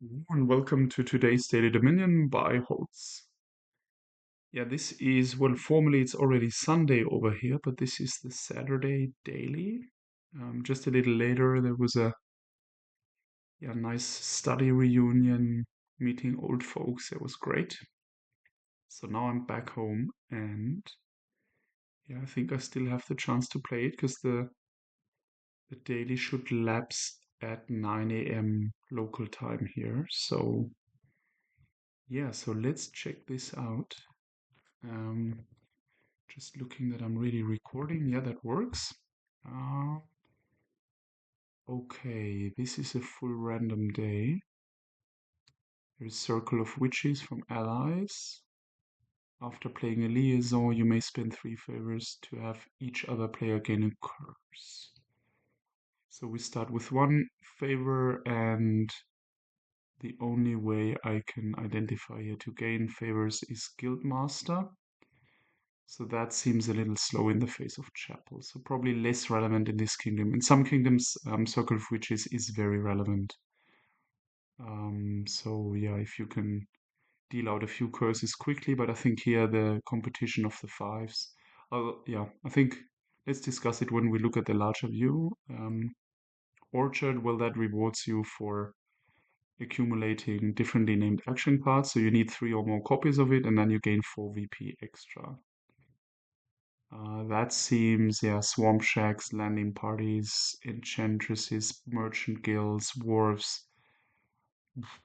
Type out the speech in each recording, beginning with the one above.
And welcome to today's Daily Dominion by Holtz. Yeah, this is, well, formally it's already Sunday over here, but this is the Saturday daily. Just a little later, there was a nice study reunion, meeting old folks. It was great. So now I'm back home, and yeah, I think I still have the chance to play it because the daily should lapse at 9 a.m. local time here. So yeah, so let's check this out. Um, just looking that I'm really recording. Yeah, that works. Uh, okay, this is a full random day. There's Circle of Witches from Allies. After playing a liaison, you may spend 3 favors to have each other player gain a curse. So we start with 1 favor, and the only way I can identify here to gain favors is Guildmaster. So that seems a little slow in the face of Chapel. So probably less relevant in this kingdom. In some kingdoms, Circle of Witches is very relevant. So yeah, if you can deal out a few curses quickly, but I think here the competition of the fives. Yeah, I think let's discuss it when we look at the larger view. Orchard, well, that rewards you for accumulating differently named action cards. So you need 3 or more copies of it, and then you gain 4 VP extra. That seems, yeah, swamp shacks, landing parties, enchantresses, merchant guilds, dwarves,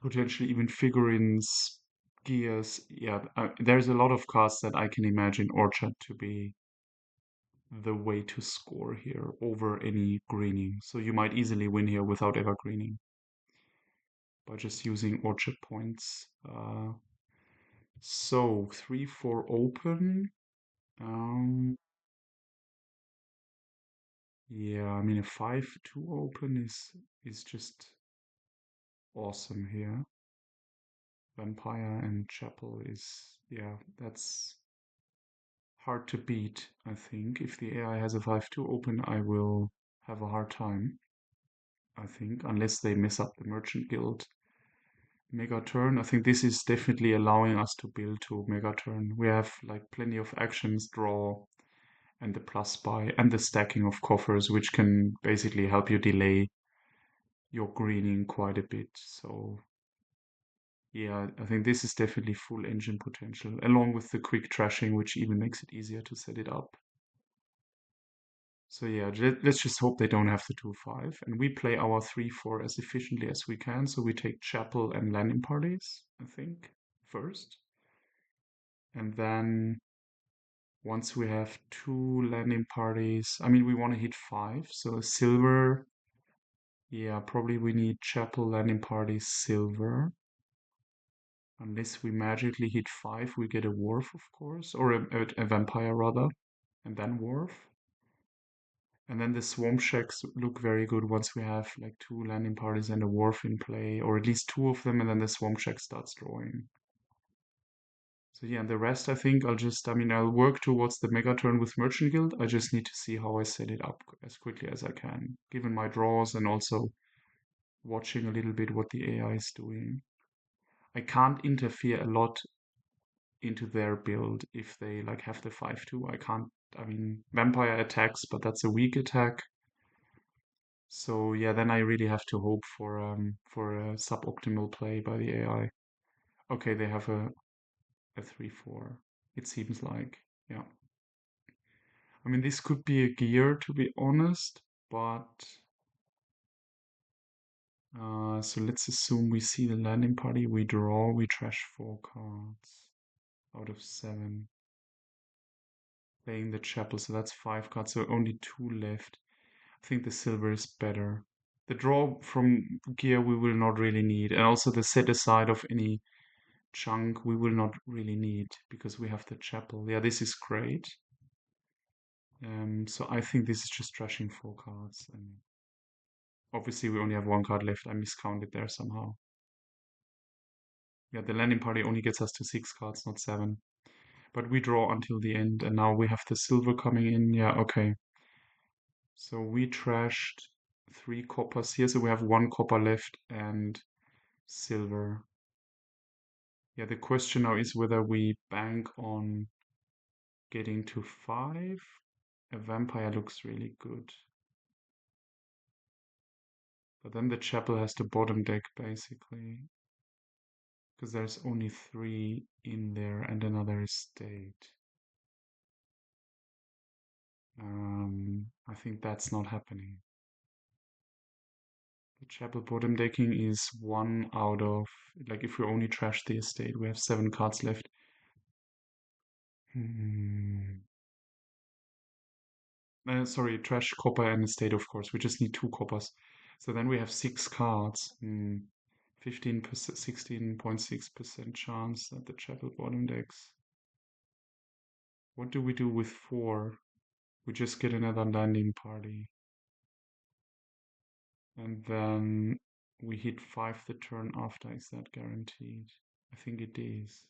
potentially even figurines, gears. Yeah, there's a lot of cards that I can imagine Orchard to be the way to score here over any greening. So you might easily win here without ever greening by just using Orchard points. So 3-4 open. Um, Yeah, I mean a 5-2 open is just awesome here. Vampire and Chapel is, yeah, that's hard to beat, I think. If the AI has a 5-2 open, I will have a hard time, I think, unless they mess up the Merchant Guild Mega Turn. I think this is definitely allowing us to build to Mega Turn. We have like plenty of actions, draw, and the plus buy, and the stacking of coffers, which can basically help you delay your greening quite a bit. So yeah, I think this is definitely full engine potential, along with the quick trashing, which even makes it easier to set it up. So yeah, let's just hope they don't have the 2-5. And we play our 3-4 as efficiently as we can. So we take Chapel and landing parties, I think, first. And then once we have 2 landing parties, I mean, we want to hit 5. So silver, yeah, probably we need Chapel, landing parties, silver. Unless we magically hit 5, we get a Wharf, of course, or a Vampire rather, and then Wharf. And then the Swamp Shacks look very good once we have like 2 landing parties and a Wharf in play, or at least 2 of them, and then the Swamp Shack starts drawing. So yeah, and the rest I think I mean, I'll work towards the Mega Turn with Merchant Guild. I just need to see how I set it up as quickly as I can, given my draws and also watching a little bit what the AI is doing. I can't interfere a lot into their build if they like have the 5-2. I can't. I mean, vampire attacks, but that's a weak attack. So yeah, then I really have to hope for a suboptimal play by the AI. Okay, they have a 3-4. It seems like, yeah. I mean, this could be a gear to be honest, but so let's assume we see the landing party. We draw. We trash 4 cards out of 7. Playing the chapel, so that's 5 cards. So only 2 left. I think the silver is better. The draw from gear we will not really need, and also the set aside of any chunk we will not really need because we have the chapel. Yeah, this is great. So I think this is just trashing 4 cards, and obviously we only have 1 card left. I miscounted there somehow. Yeah, the landing party only gets us to 6 cards, not 7. But we draw until the end, and now we have the silver coming in. Yeah, okay. So we trashed 3 coppers here, so we have 1 copper left, and silver. Yeah, the question now is whether we bank on getting to 5. A vampire looks really good. But then the chapel has the bottom deck, basically. Because there's only 3 in there and another estate. I think that's not happening. The chapel bottom decking is 1 out of, like, if we only trash the estate, we have 7 cards left. Hmm. Sorry, trash copper and estate, of course. We just need 2 coppers. So then we have 6 cards. 15%, 16.6% chance that the chapel bottom decks. What do we do with 4? We just get another landing party. And then we hit 5 the turn after. Is that guaranteed? I think it is.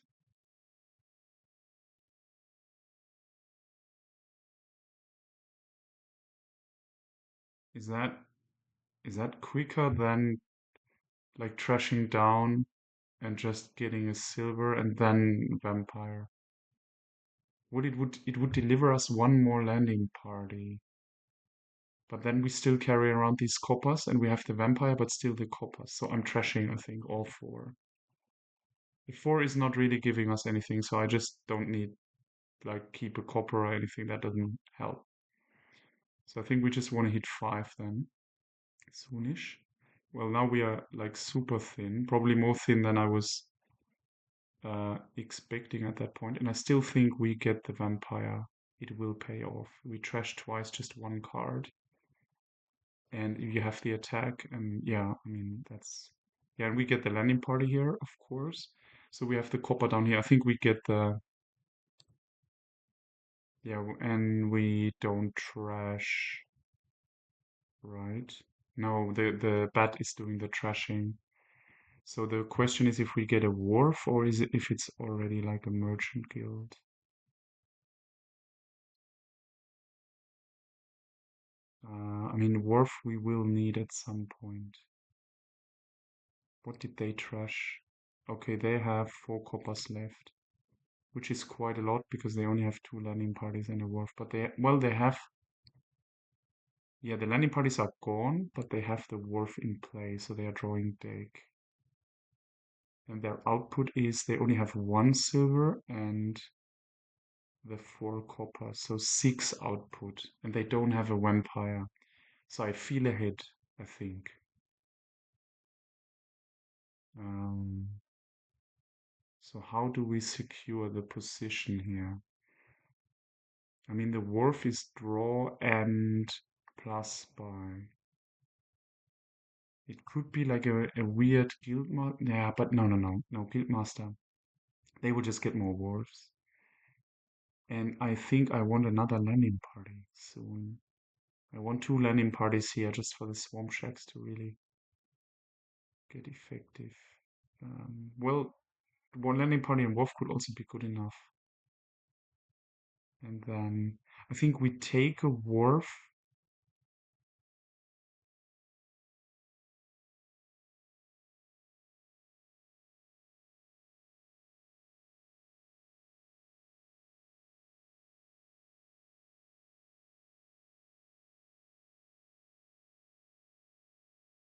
Is that quicker than like trashing down and just getting a silver and then vampire? It would deliver us 1 more landing party. But then we still carry around these coppers and we have the vampire but still the coppers. So I'm trashing, I think, all 4. The 4 is not really giving us anything, so I just don't need like keep a copper or anything. That doesn't help. So I think we just want to hit 5 then. Soonish. Well, now we are like super thin, probably more thin than I was expecting at that point. And I still think we get the vampire. It will pay off. We trash twice, just 1 card. And you have the attack. And yeah, I mean, that's. Yeah, and we get the landing party here, of course. So we have the copper down here. I think we get the. Yeah, and we don't trash. Right? No, the bat is doing the trashing. So the question is if we get a wharf or is it if it's already like a merchant guild. I mean, wharf we will need at some point. What did they trash? Okay, they have 4 coppers left, which is quite a lot because they only have 2 landing parties and a wharf. But they have, yeah, the landing parties are gone, but they have the wharf in play, so they are drawing deck. And their output is they only have 1 silver and the 4 copper, so 6 output, and they don't have a vampire. So I feel ahead, I think. Um, so how do we secure the position here? I mean, the wharf is draw and plus buy. It could be like a weird guild master. Yeah, but no, guild master. They will just get more wharfs. And I think I want another landing party soon. I want 2 landing parties here just for the swamp shacks to really get effective. Well, 1 landing party and Wolf could also be good enough. And then I think we take a Wharf.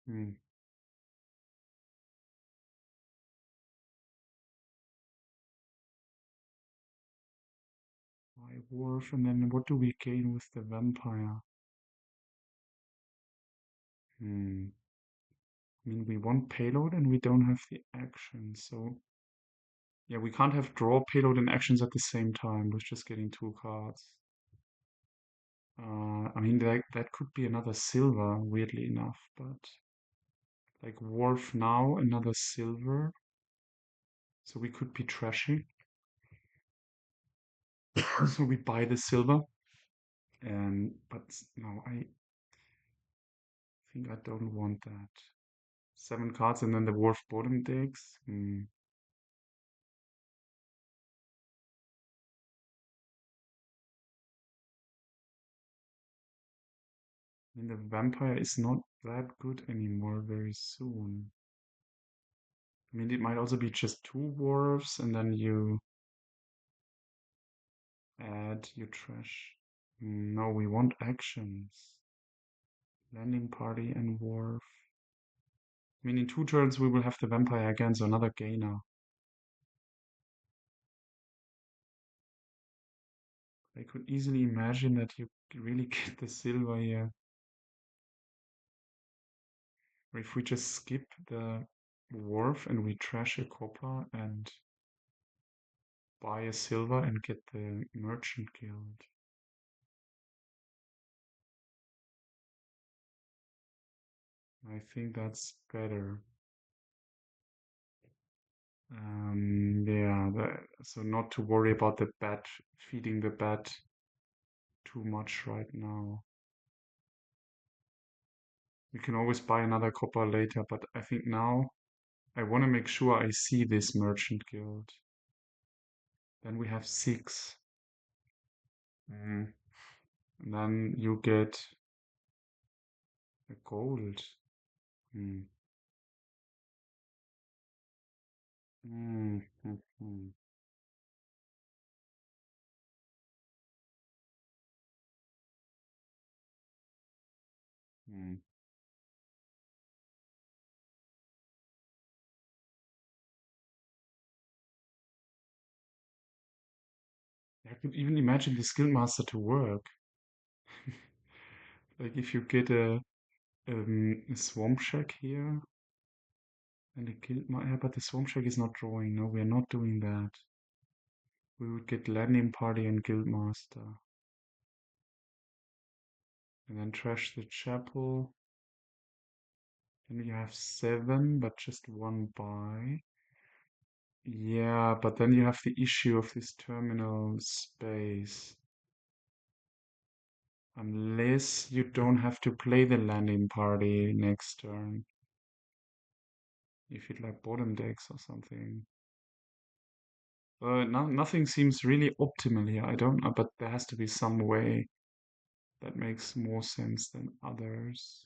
Hmm, why Wharf? And then what do we gain with the Vampire? Hmm. I mean, we want payload and we don't have the action, so yeah, we can't have draw, payload, and actions at the same time with just getting 2 cards. I mean, that could be another silver, weirdly enough, but like Wharf now, another silver. So we could be trashing. So we buy the silver. But no, I think I don't want that. 7 cards and then the Wharf bottom decks. I mean, the vampire is not that good anymore very soon. I mean, it might also be just two wharfs, and then you add your trash. No, we want actions. Landing party and wharf. I mean, in 2 turns we will have the vampire again, so another gainer. I could easily imagine that you really get the silver here. Or if we just skip the wharf and we trash a copper and buy a silver and get the merchant guild. I think that's better. Yeah, so not to worry about the bat, feeding the bat too much right now. We can always buy another copper later, but I think now I want to make sure I see this merchant guild. Then we have 6. Mm. And then you get a gold. Mm. Mm. Mm. Mm. Mm. I could even imagine the skill master to work. Like if you get a swamp shack here and a guild master, but the swamp shack is not drawing. No, we are not doing that. We would get landing party and guild master. And then trash the chapel. Then you have 7, but just one buy. Yeah, but then you have the issue of this terminal space. Unless you don't have to play the landing party next turn. If it like bottom decks or something. Nothing seems really optimal here. I don't know, but there has to be some way that makes more sense than others.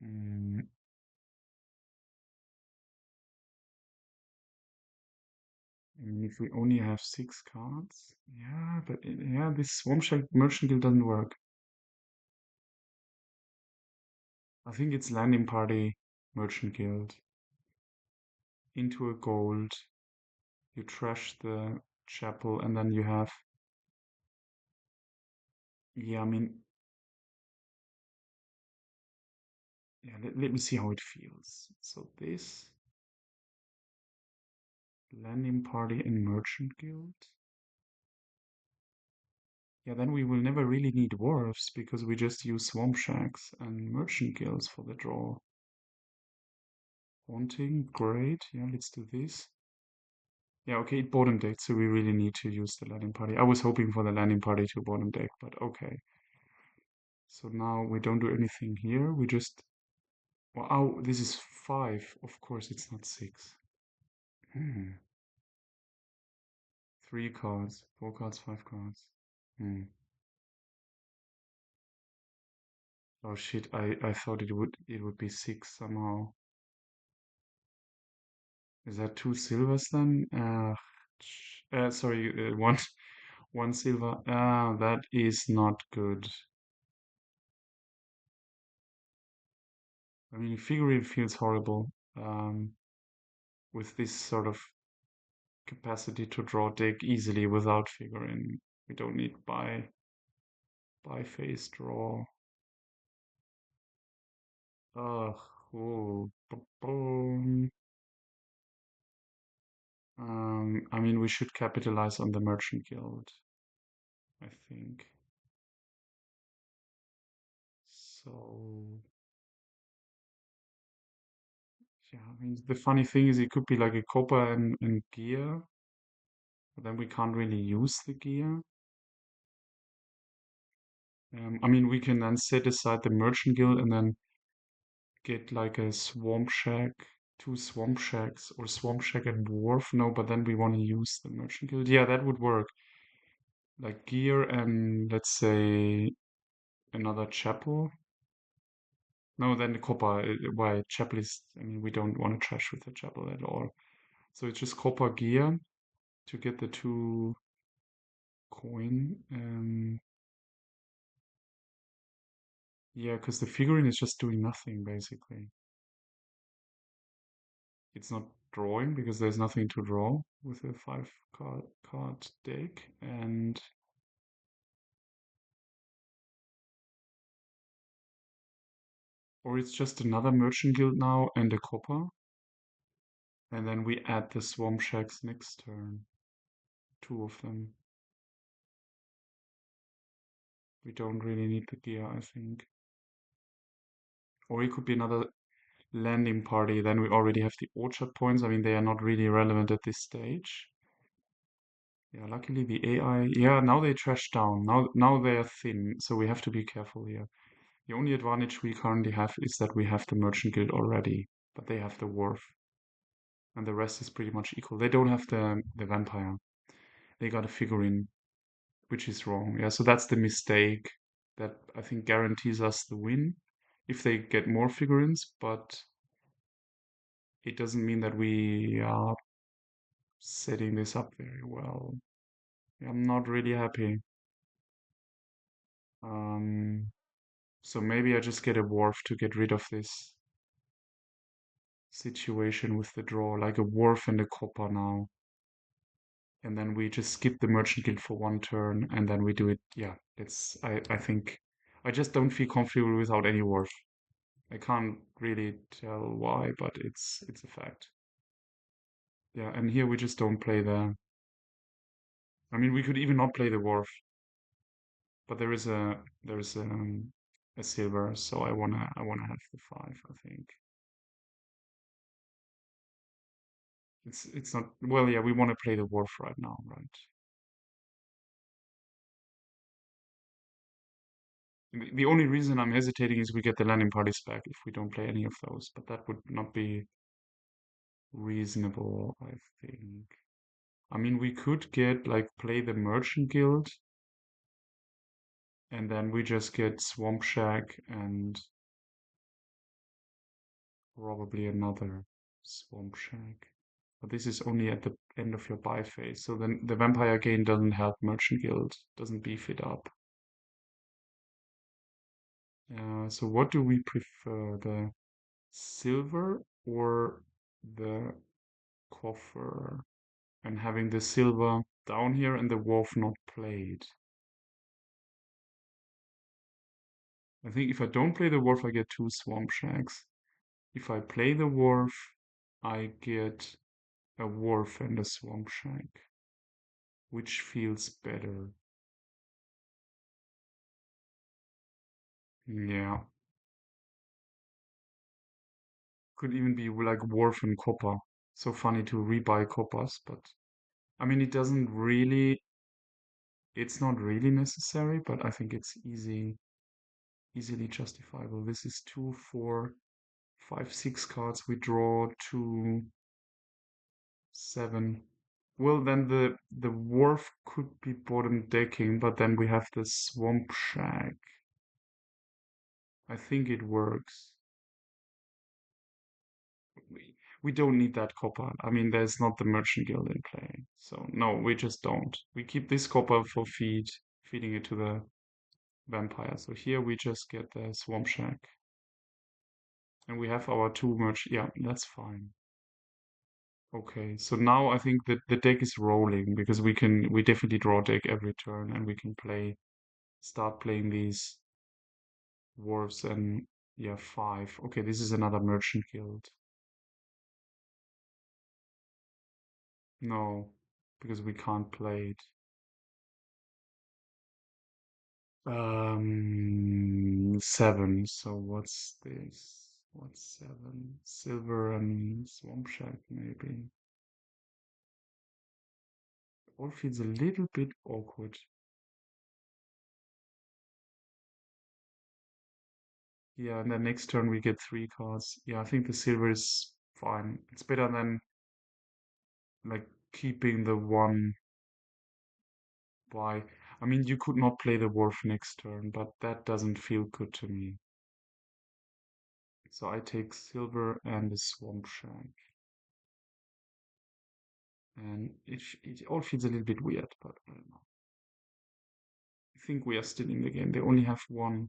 Mm, I mean, if we only have 6 cards, yeah, but yeah, this Swamp Shack Merchant Guild doesn't work. I think it's Landing Party Merchant Guild. Into a gold, you trash the chapel, and then you have, yeah, I mean, yeah, let me see how it feels. So this Landing Party and Merchant Guild. Yeah, then we will never really need wharfs because we just use swamp shacks and merchant guilds for the draw. Haunting, great. Yeah, let's do this. Yeah, okay, it bottom decked, so we really need to use the landing party. I was hoping for the landing party to bottom deck, but okay. So now we don't do anything here. We just, well, oh, this is 5. Of course, it's not 6. Hmm. 3 cards, 4 cards, 5 cards. Hmm. Oh shit, I thought it would be 6 somehow. Is that 2 silvers then? Sorry, one silver. Ah, that is not good. I mean, figurine feels horrible. With this sort of capacity to draw deck easily without figurine. We don't need buy phase draw. Ugh, oh, boom. I mean, we should capitalize on the Merchant Guild, I think. So, yeah, I mean, the funny thing is it could be like a copper and gear, but then we can't really use the gear. I mean, we can then set aside the Merchant Guild and then get like a Swamp Shack, 2 Swamp Shacks, or Swamp Shack and Wharf. No, but then we want to use the Merchant Guild. Yeah, that would work. Like gear and let's say another chapel. No, then the copper. Why chapel is? I mean, we don't want to trash with the chapel at all. So it's just copper gear to get the two coin. Yeah, because the figurine is just doing nothing basically. It's not drawing because there's nothing to draw with a card deck, and or it's just another merchant guild now and a copper, and then we add the swamp shacks next turn. Two of them. We don't really need the gear, I think. Or it could be another landing party. Then we already have the orchard points. I mean, they are not really relevant at this stage. Yeah, luckily the AI. Yeah, now they trash down. Now they are thin, so we have to be careful here. The only advantage we currently have is that we have the merchant guild already, but they have the wharf, and the rest is pretty much equal. They don't have the vampire. They got a figurine, which is wrong. Yeah, so that's the mistake that I think guarantees us the win if they get more figurines, but it doesn't mean that we are setting this up very well. I'm not really happy. Um, so maybe I just get a wharf to get rid of this situation with the draw, like a wharf and a copper now. And then we just skip the merchant guild for one turn, and then we do it. Yeah, I think I just don't feel comfortable without any wharf. I can't really tell why, but it's a fact. Yeah, and here we just don't play the. I mean, we could even not play the wharf, but there's a silver, so I wanna have the five. I think it's not well. Yeah, we want to play the wharf right now, right? The only reason I'm hesitating is we get the landing parties back if we don't play any of those, but that would not be reasonable, I think. I mean, we could get like play the merchant guild, and then we just get swamp shack and probably another swamp shack. But this is only at the end of your buy phase, so then the vampire gain doesn't help merchant guild, doesn't beef it up. So what do we prefer, the silver or the coffer? And having the silver down here and the wolf not played. I think if I don't play the wolf, I get two swamp shacks. If I play the wolf, I get a wolf and a swamp shack, which feels better. Yeah, could even be like wolf and copper. So funny to rebuy coppers, but I mean, it doesn't really, it's not really necessary, but I think it's easily justifiable. This is 2, 4, 5, 6 cards. We draw 2, 7. Well, then the wharf could be bottom decking, but then we have the swamp shack. I think it works. We don't need that copper. I mean, there's not the merchant guild in play. So no, we just don't. We keep this copper for feeding it to the vampire. So here we just get the swamp shack. And we have our two merch. Yeah, that's fine. Okay, so now I think that the deck is rolling because we definitely draw a deck every turn and we can start playing these dwarves and yeah, five. Okay, this is another merchant guild. No, because we can't play it. 7. So what's this? What's 7? Silver and Swamp Shack, maybe. All feels a little bit awkward. Yeah, and then next turn we get 3 cards. Yeah, I think the silver is fine. It's better than like keeping the one by. I mean, you could not play the wolf next turn, but that doesn't feel good to me. So I take silver and the swamp shack. And it all feels a little bit weird, but I don't know. I think we are still in the game. They only have one.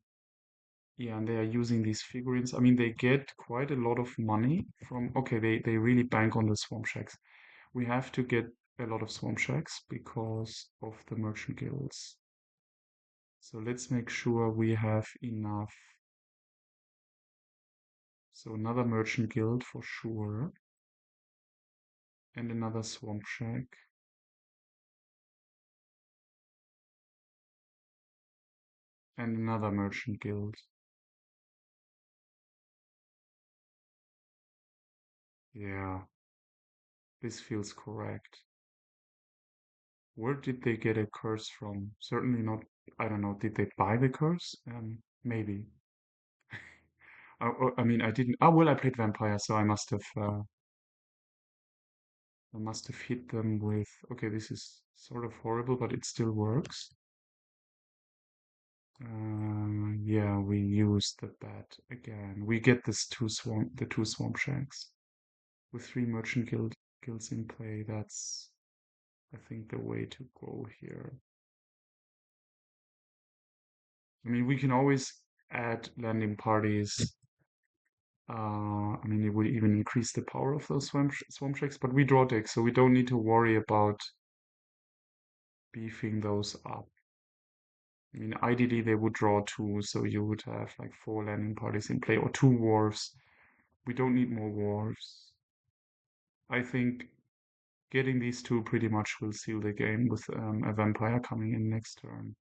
Yeah, and they are using these figurines. I mean, they get quite a lot of money from. Okay, they really bank on the swamp shacks. We have to get a lot of swamp shacks because of the merchant guilds. So let's make sure we have enough. So another merchant guild for sure. And another swamp shack. And another merchant guild. Yeah, this feels correct. Where did they get a curse from? Certainly not, I don't know, did they buy the curse? Maybe. I mean, I didn't. Oh, well, I played vampire, so I must have hit them with. Okay, this is sort of horrible, but it still works. Yeah, we use the bat again. We get the two swamp shanks with three merchant guilds in play. That's, I think, the way to go here. I mean, we can always add landing parties. I mean, it would even increase the power of those swamp shacks, but we draw decks, so we don't need to worry about beefing those up. I mean, ideally they would draw two, so you would have like four landing parties in play or two wharves. We don't need more wharves. I think getting these two pretty much will seal the game with a vampire coming in next turn.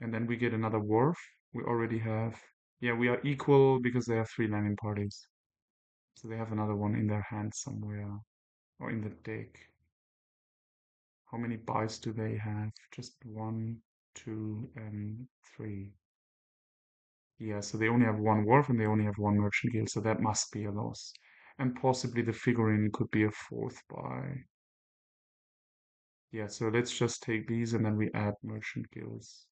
And then we get another wharf. We already have. Yeah, we are equal because they have three landing parties. So they have another one in their hand somewhere or in the deck. How many buys do they have? Just one, two, and three. Yeah, so they only have one wharf and they only have one merchant guild, so that must be a loss. And possibly the figurine could be a fourth buy. Yeah, so let's just take these and then we add merchant guilds.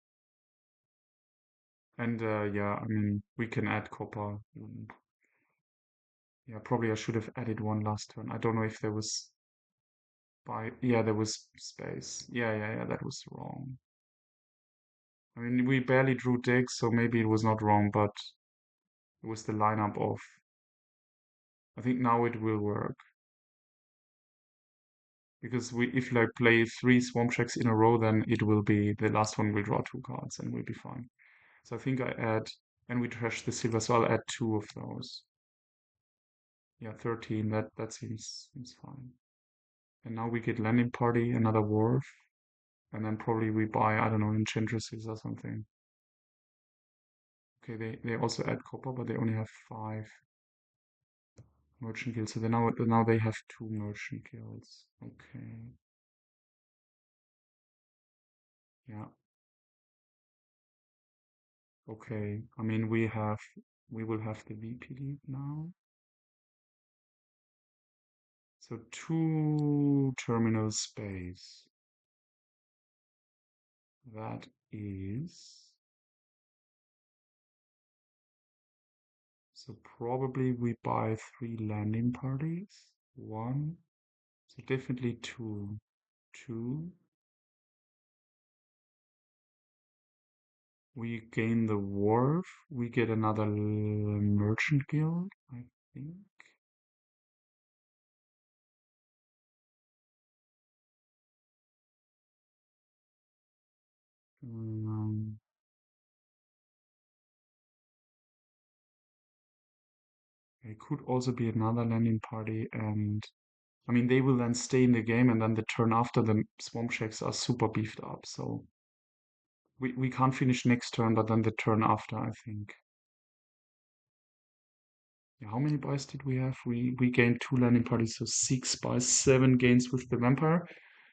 And yeah, I mean, we can add copper. Yeah, probably I should have added one last turn. I don't know if there was yeah, there was space. Yeah, that was wrong. I mean, we barely drew decks, so maybe it was not wrong, but it was the lineup of. I think now it will work because if like play three swamp checks in a row, then it will be the last one will draw two cards and we'll be fine. So I think I add and we trash the silver, so I'll add two of those. Yeah, 13. That seems fine. And now we get landing party, another wharf, and then probably we buy I don't know enchantresses or something. Okay, they also add copper, but they only have five merchant guilds. So now they have two merchant guilds. Okay. Yeah. Okay. I mean we will have the VPD now. So two terminal space. That is so probably we buy three landing parties. One. So definitely two. Two. We gain the wharf. We get another merchant guild, I think. Um, it could also be another landing party, and I mean they will then stay in the game, and then the turn after the swamp shacks are super beefed up. So we can't finish next turn, but then the turn after, I think. Yeah, how many buys did we have? We gained two landing parties, so 6 buys, 7 gains with the vampire.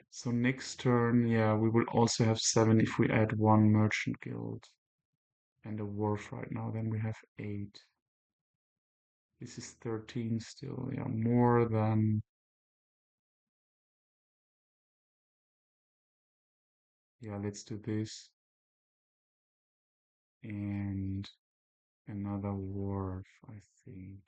So next turn, yeah, we will also have 7 if we add one merchant guild and a wharf right now. Then we have 8. This is 13 still. Yeah, more than. Yeah, let's do this. And another wharf, I think.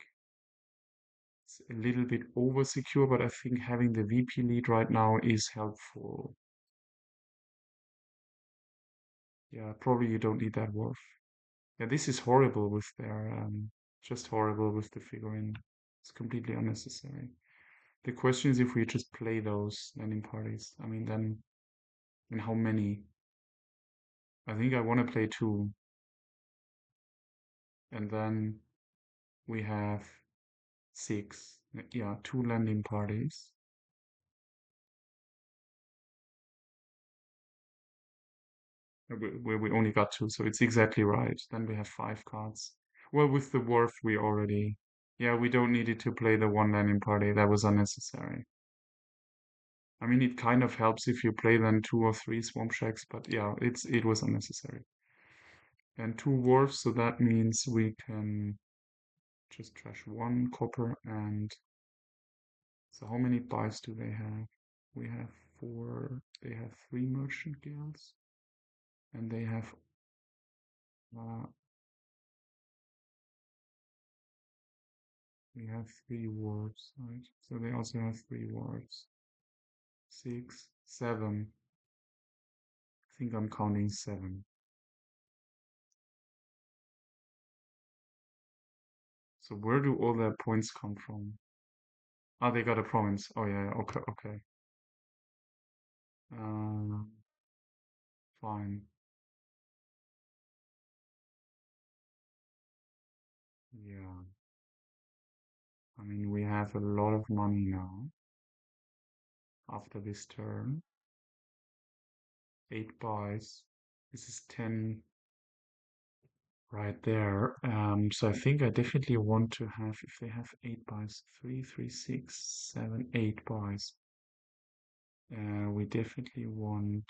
It's a little bit over secure, but I think having the VP lead right now is helpful. Yeah, probably you don't need that wharf. Yeah, this is horrible with their, just horrible with the figurine. It's completely unnecessary. The question is if we just play those landing parties. I mean, then, and how many? I think I want to play two. And then we have six. Yeah, two landing parties. Where we only got two, so it's exactly right. Then we have five cards. Well, with the Wharf, we already. Yeah, we don't need it to play the one landing party. That was unnecessary. I mean, it kind of helps if you play then two or three Swamp Shacks, but yeah, it was unnecessary. And two Wharfs, so that means we can just trash one copper and. So how many buys do they have? We have four. They have three merchant guilds, and they have uh, we have three wards, right? So they also have three wards. Six, seven. I think I'm counting seven. So where do all their points come from? Ah, they got a province. Oh yeah, okay, okay. Um, fine. Yeah. I mean, we have a lot of money now after this turn. 8 buys. This is 10 right there. So I think I definitely want to have, if they have 8 buys, 3, 3, 6, 7, 8 buys. We definitely want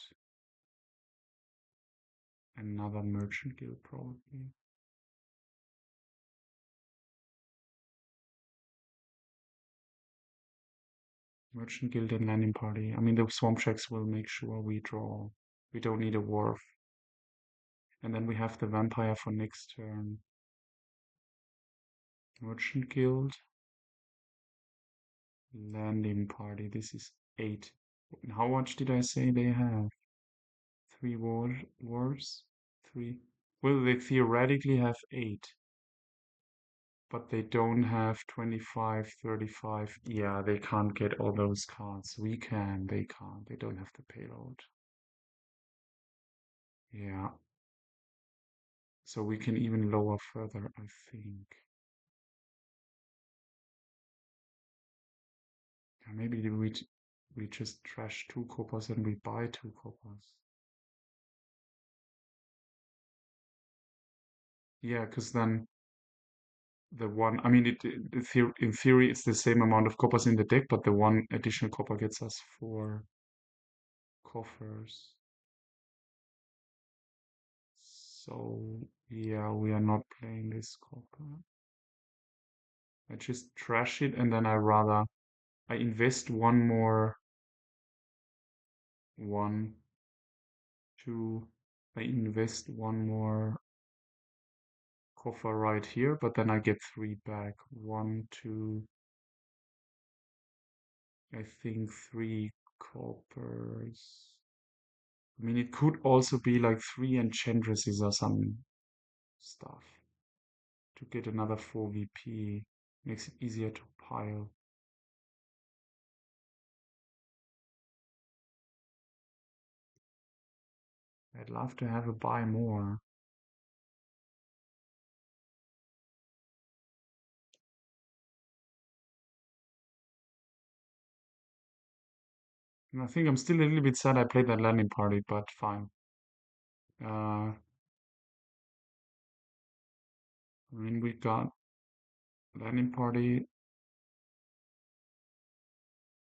another merchant guild probably. Merchant guild and landing party. I mean, the swamp checks will make sure we draw. We don't need a wharf. And then we have the vampire for next turn. Merchant guild. Landing party. This is 8. How much did I say they have? 3 wars? 3. Well, they theoretically have 8. But they don't have 25, 35. Yeah, they can't get all those cards. We can, they can't. They don't have the payload. Yeah. So we can even lower further, I think. Yeah, maybe we just trash 2 coppers and we buy 2 coppers. Yeah, because then the one, I mean, in theory, it's the same amount of coppers in the deck, but the one additional copper gets us 4 coffers. So, yeah, we are not playing this copper. I just trash it and then I invest one more, 1, 2, I invest one more coffer right here, but then I get 3 back. 1, 2, I think 3 coppers. I mean, it could also be like 3 enchantresses or some stuff to get another 4 VP. Makes it easier to pile. I'd love to have a buy more. And I think I'm still a little bit sad I played that landing party, but fine. I mean, we got landing party,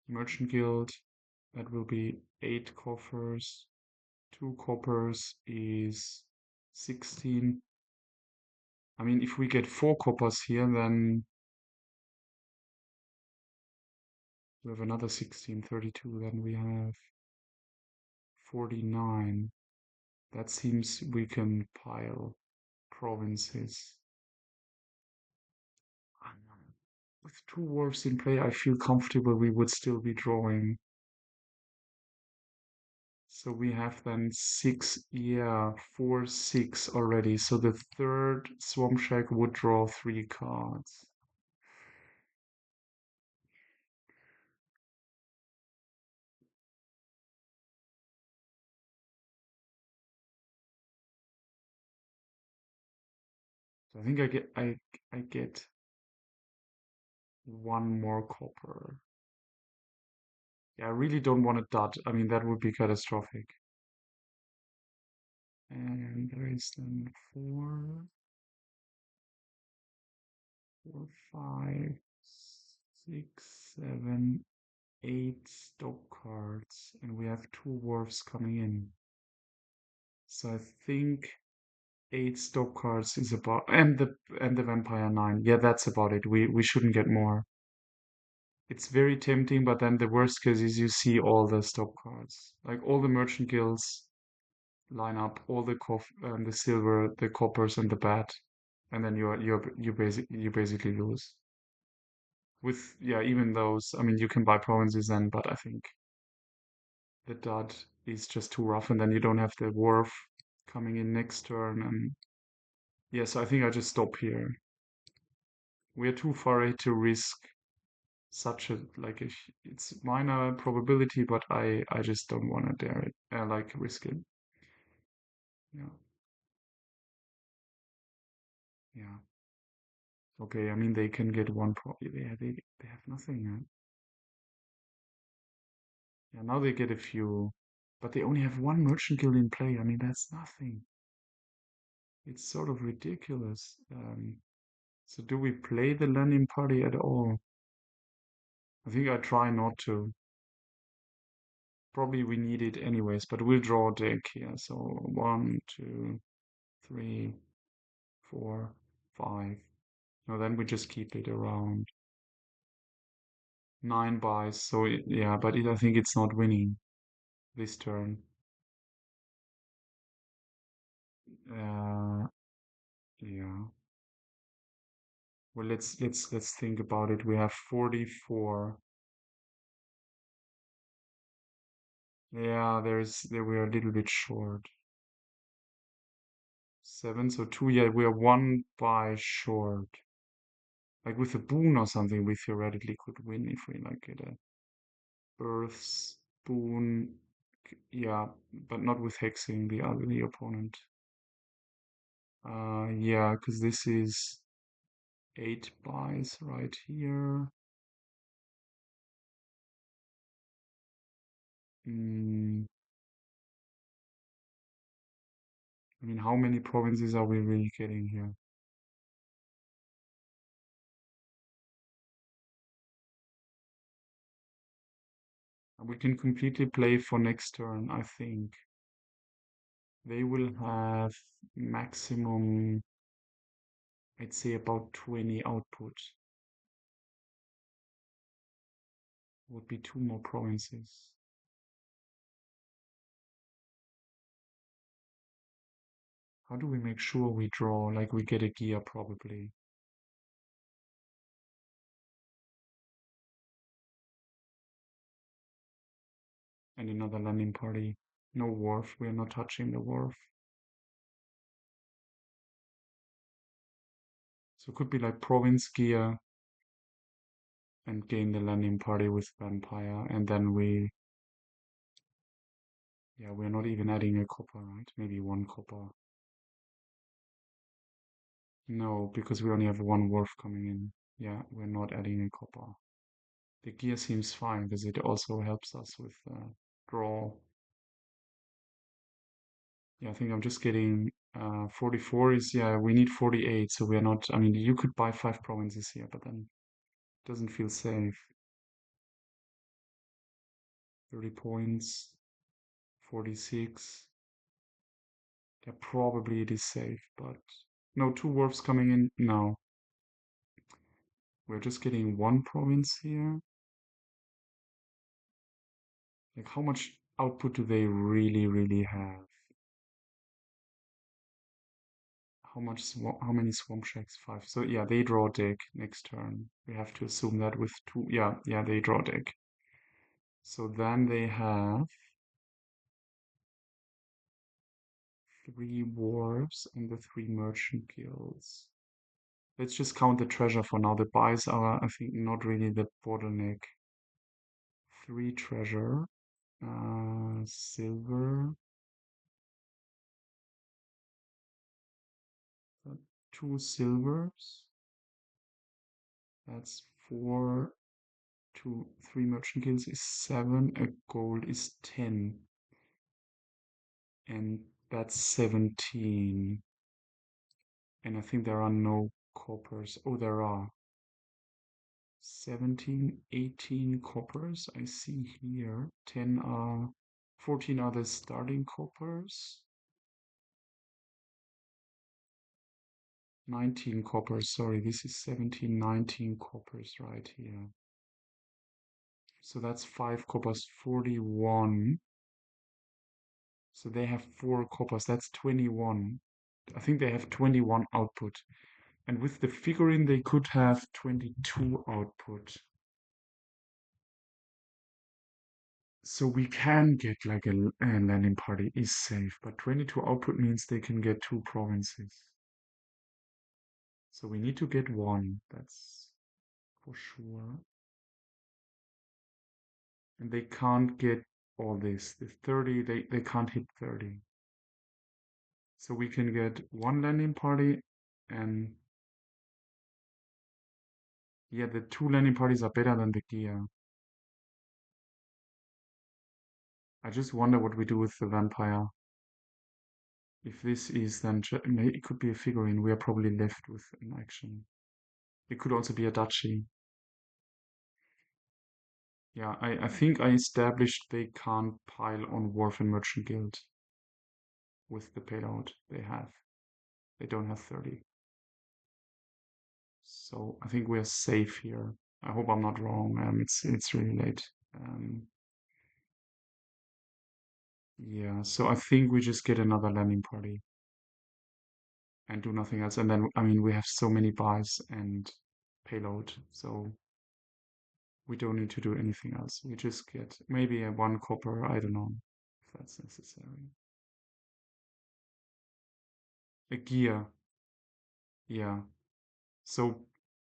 merchant guild. That will be 8 coffers. 2 coppers is 16. I mean, if we get 4 coppers here, then we have another 16, 32. Then we have 49. That seems we can pile provinces. With two wharfs in play, I feel comfortable we would still be drawing. So we have then six, yeah, 4, 6 already. So the third Swamp Shack would draw 3 cards. So I think I get one more copper. Yeah, I really don't want a dot. I mean, that would be catastrophic. And there is then 4, 4, 5, 6, 7, 8 stock cards, and we have two wharfs coming in. So I think 8 stock cards is about, and the vampire 9. Yeah, that's about it. We shouldn't get more. It's very tempting, but then the worst case is you see all the stock cards, like all the merchant guilds line up, all the silver, the coppers, and the bat, and then you basically lose. With yeah, even those, I mean, you can buy provinces then, but I think the dud is just too rough, and then you don't have the wharf coming in next turn, and yeah, so I think I just stop here. We are too far ahead to risk such a like a, it's minor probability, but I just don't want to dare it, like risk it. Yeah, yeah. Okay, I mean they can get one pro. Yeah, they have nothing. Yeah, now they get a few, but they only have one merchant guild in play. I mean that's nothing. It's sort of ridiculous. So do we play the landing party at all? I think I try not to. Probably we need it anyways, but we'll draw a deck here. So 1, 2, 3, 4, 5. No, then we just keep it around 9 buys. So yeah, but I think it's not winning this turn. Uh, yeah. Well, let's think about it. We have 44. Yeah, there we're a little bit short. 7, so 2. Yeah, we are 1 buy short. Like with a boon or something, we theoretically could win if we like get a Earth's boon. Yeah, but not with hexing the opponent. Yeah, because this is 8 buys right here. Mm, I mean, how many provinces are we really getting here? We can completely play for next turn, I think. They will have maximum, I'd say about 20 output. Would be 2 more provinces. How do we make sure we draw? Like we get a gear probably. And another landing party. No wharf. We're not touching the wharf. So it could be like province gear and gain the landing party with vampire. And then yeah, we're not even adding a copper, right? Maybe 1 copper. No, because we only have 1 wharf coming in. Yeah, we're not adding a copper. The gear seems fine because it also helps us with draw. Yeah, I think I'm just getting 44 is, yeah, we need 48, so we're not, I mean, you could buy 5 provinces here, but then it doesn't feel safe. 30 points, 46. Yeah, probably it is safe, but no, 2 wharfs coming in. No, we're just getting 1 province here. Like, how much output do they really, really have? how many swamp shacks? 5. So yeah, they draw a deck next turn. We have to assume that with 2. Yeah, they draw a deck. So then they have 3 wharves and the 3 merchant guilds. Let's just count the treasure for now. The buys are, I think, not really the bottleneck. 3 treasure, silver, 2 silvers. That's 4. 2, 3 merchant guilds is 7. A gold is 10. And that's 17. And I think there are no coppers. Oh, there are 17, 18 coppers. I see here 14 are the starting coppers. 19 coppers, sorry, this is 17, 19 coppers right here. So that's 5 coppers, 41. So they have 4 coppers, that's 21. I think they have 21 output. And with the figurine, they could have 22 output. So we can get like a landing party is safe, but 22 output means they can get 2 provinces. So we need to get 1, that's for sure. And they can't get all this. The 30, they can't hit 30. So we can get 1 landing party and yeah, the 2 landing parties are better than the gear. I just wonder what we do with the vampire. If this is then, it could be a figurine. We are probably left with an action. It could also be a duchy. Yeah, I think I established they can't pile on Wharf and Merchant Guild with the payload they have. They don't have 30. So I think we're safe here. I hope I'm not wrong. It's really late. Yeah, so I think we just get another landing party and do nothing else. And then, I mean, we have so many buys and payload, so we don't need to do anything else. We just get maybe a 1 copper. I don't know if that's necessary. A gear, yeah. So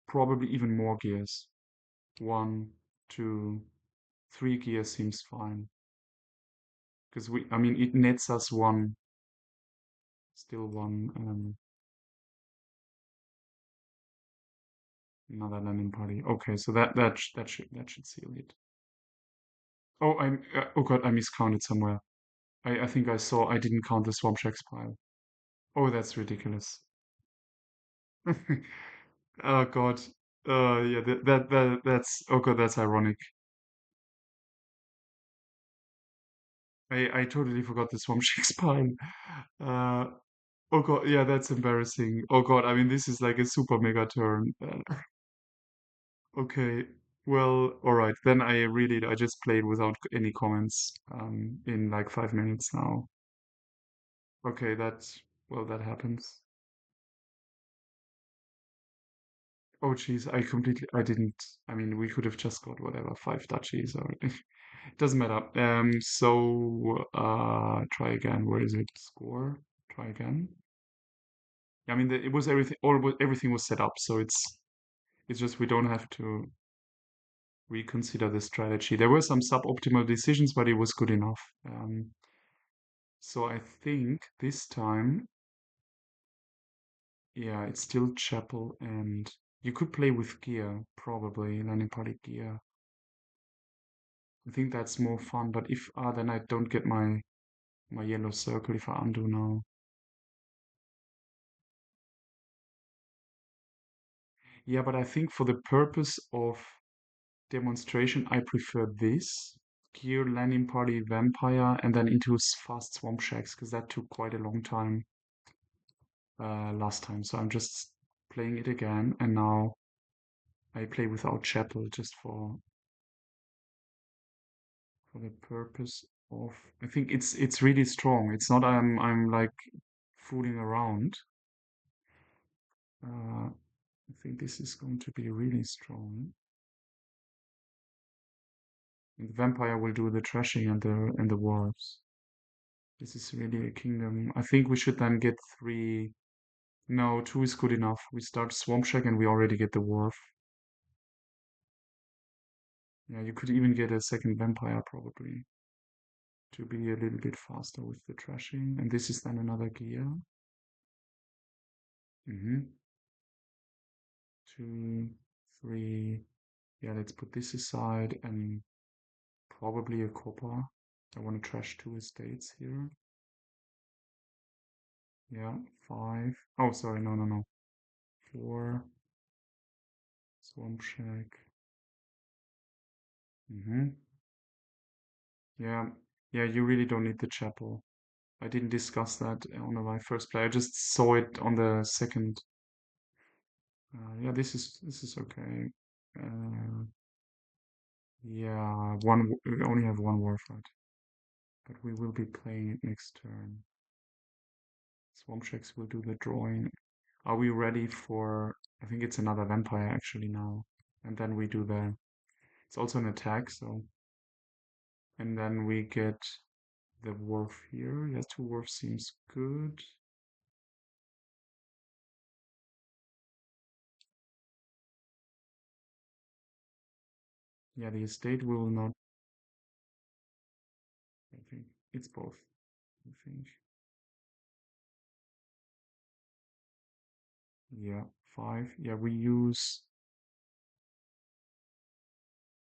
probably even more gears. 1, 2, 3 gears seems fine. Because I mean, it nets us 1, still 1, another landing party. Okay, so that should seal it. Oh, oh god, I miscounted somewhere. I think I didn't count the swamp shacks pile. Oh, that's ridiculous. Oh god. Yeah, that's oh god, that's ironic. I totally forgot the swamp shakes pile. Uh, oh god, yeah, that's embarrassing. Oh god, I mean this is like a super mega turn. Okay, well, all right. Then I just played without any comments in like 5 minutes now. Okay, that happens. Oh geez, I didn't. I mean, we could have just got whatever 5 duchies or it doesn't matter. So try again. Where is it? Score. Try again. I mean, it was everything was set up, so it's just we don't have to reconsider the strategy. There were some suboptimal decisions, but it was good enough. So I think this time, yeah, it's still chapel, and you could play with gear, probably landing party gear. I think that's more fun, but if then I don't get my yellow circle if I undo now. Yeah, but I think for the purpose of demonstration, I prefer this gear landing party vampire and then into fast swamp shacks because that took quite a long time last time. So I'm just playing it again, and now I play without chapel just for the purpose of. I think it's really strong. It's not I'm like fooling around. I think this is going to be really strong. And the vampire will do the trashing and the dwarves. This is really a kingdom. I think we should then get three. No, two is good enough. We start Swamp Shack and we already get the Wharf. Yeah, you could even get a second Vampire probably to be a little bit faster with the trashing. And this is then another gear. Mm-hmm. 2, 3. Yeah, let's put this aside and probably a copper. I want to trash 2 estates here. Yeah, 5. Oh, sorry, no, no, no. 4. Swamp Shack. Mm-hmm. Yeah, yeah, you really don't need the chapel. I didn't discuss that on my first play. I just saw it on the second. Yeah, this is okay. Uh, yeah, we only have one warfight, but we will be playing it next turn. Swamp Shacks will do the drawing. Are we ready for? I think it's another vampire actually now, and then we do the. It's also an attack, so and then we get the wolf here. Yeah, two wolves seems good. Yeah, the estate will not. I think it's both. I think. Yeah, 5. Yeah, we use.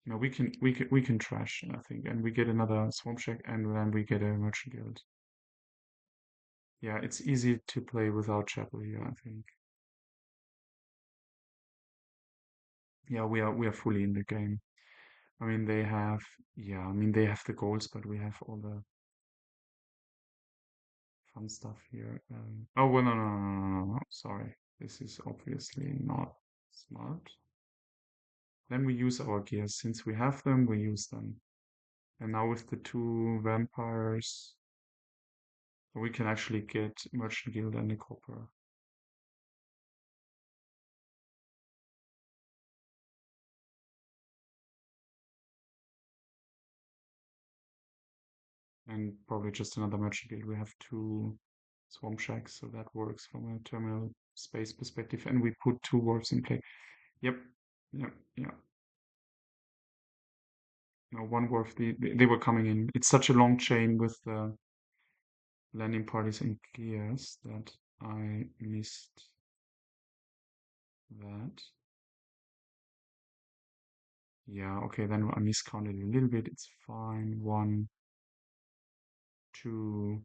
No, we can trash, I think, and we get another swamp shack, and then we get a merchant guild. Yeah, it's easy to play without chapel here, I think. Yeah, we are fully in the game. I mean, they have. Yeah, I mean they have the goals, but we have all the fun stuff here. Oh well, no, no, no, no, no, no. Sorry, this is obviously not smart. Then we use our gears. Since we have them, we use them. And now with the two vampires, we can actually get Merchant Guild and a copper. And probably just another Merchant Guild. We have two Swamp Shacks, so that works from a terminal space perspective. And we put two Wolves in play. Yep, yep, yeah. No, one Wolf, they were coming in. It's such a long chain with the landing parties and gears that I missed that. Yeah, okay, then I miscounted a little bit. It's fine. 1, 2,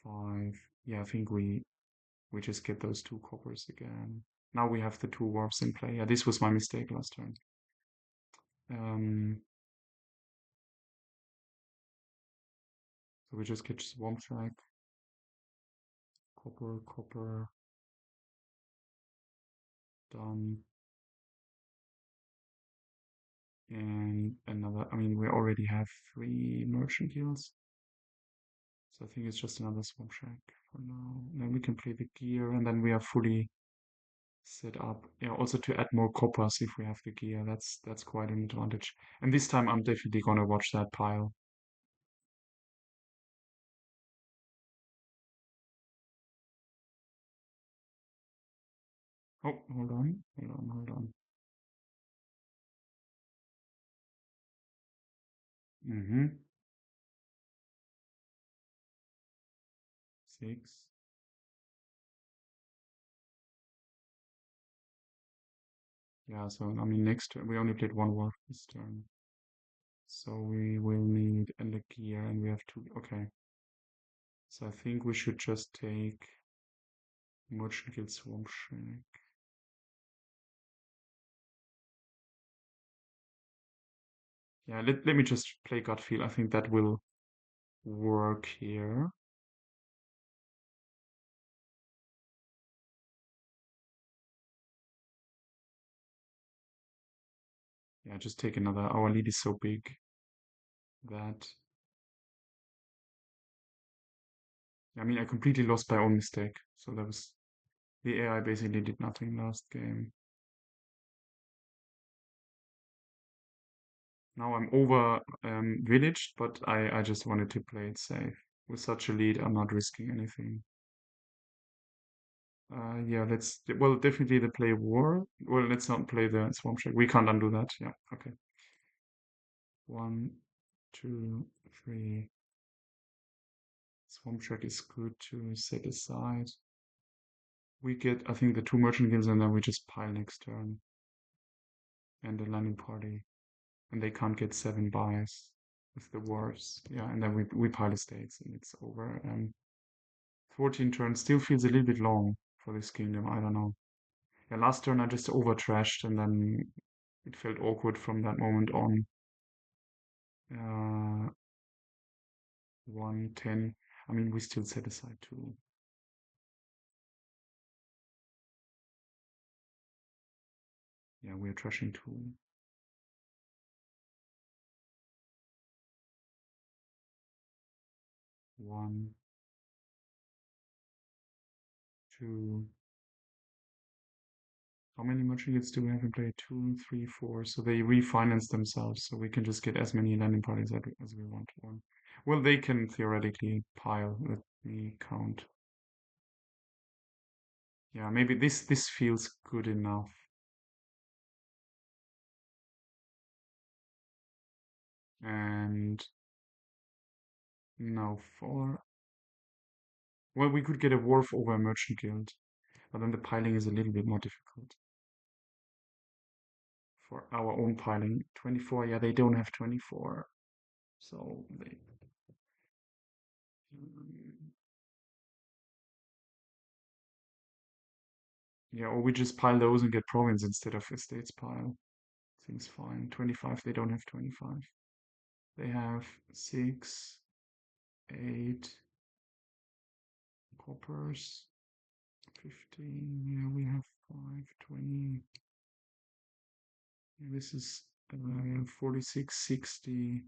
5. Yeah, I think we just get those two coppers again. Now we have the two warps in play. Yeah, this was my mistake last turn. Um, so we just get Swamp Track, copper, copper, done. And another, I mean, we already have 3 merchant guilds. So I think it's just another Swamp Shack for now. And then we can play the gear and then we are fully set up. Yeah, also to add more coppers if we have the gear. That's quite an advantage. And this time I'm definitely gonna watch that pile. Oh, hold on, hold on, hold on. Mm-hmm. 6. Yeah, so I mean next turn we only played one wolf this turn. So we will need and a gear and we have two. Okay. So I think we should just take Merchant Guild Swamp Shack. Yeah, let me just play gut feel. I think that will work here. Yeah, just take another. Our lead is so big that I mean I completely lost by own mistake. So that was The AI basically did nothing last game. Now I'm over villaged, but I just wanted to play it safe. With such a lead, I'm not risking anything. Yeah, well, definitely the play war. Well, let's not play the swamp shack. We can't undo that. Yeah, okay. One, two, three. Swamp shack is good to set aside. We get, I think, the two merchant guilds, and then we just pile next turn. And the landing party. And they can't get 7 buys with the wars. Yeah, and then we pile estates, and it's over. 14 turns still feels a little bit long for this kingdom. I don't know. Yeah, last turn I just over trashed, and then it felt awkward from that moment on. 110. I mean, we still set aside two. Yeah, we're trashing two. One, two. How many merchant guilds do we have in play? Two, three, four. So they refinance themselves, so we can just get as many landing parties as we want. One. Well, they can theoretically pile. Let me count. Yeah, maybe this feels good enough. And now for well, we could get a wharf over a merchant guild, but then the piling is a little bit more difficult for our own piling. 24, yeah, they don't have 24, so they. Yeah, or we just pile those and get province instead of estates pile. Seems fine. 25, they don't have 25. They have 6, 8 coppers, 15. Yeah, we have 5, 20. Yeah, this is 46, 60.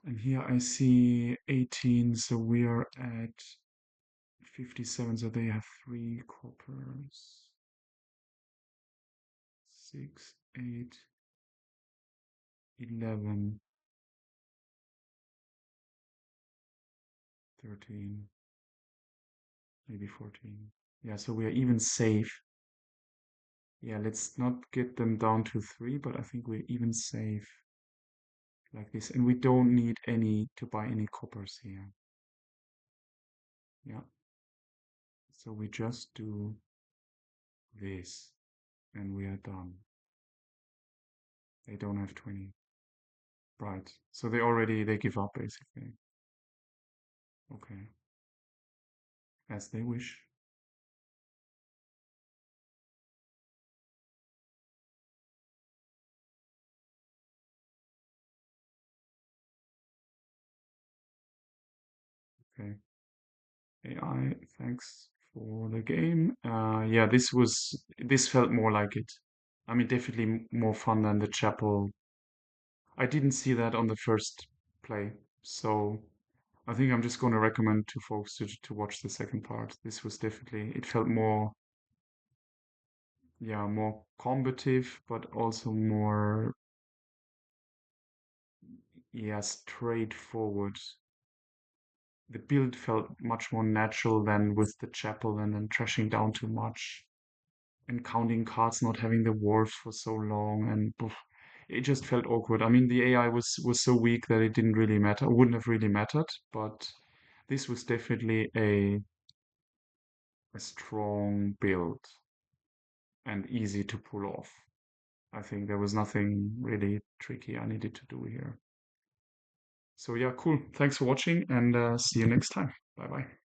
And here I see 18, so we are at 57, so they have 3 coppers. 6, 8, 11, 13, maybe 14. Yeah, so we are even safe. Yeah, let's not get them down to 3, but I think we're even safe like this. And we don't need any to buy any coppers here. Yeah. So we just do this and we are done. They don't have 20. Right. So they give up basically. Okay. As they wish. Okay. AI, thanks for the game. Yeah, this felt more like it. I mean, definitely more fun than the chapel. I didn't see that on the first play, so I think I'm just going to recommend to folks to watch the second part. This was definitely, it felt more, yeah, more combative, but also more, yeah, straightforward. The build felt much more natural than with the chapel and then trashing down too much and counting cards, not having the wharf for so long, and poof, it just felt awkward. I mean, the AI was so weak that it didn't really matter, wouldn't have really mattered, but this was definitely a strong build and easy to pull off. I think there was nothing really tricky I needed to do here. So yeah, cool. Thanks for watching and see you next time. Bye bye.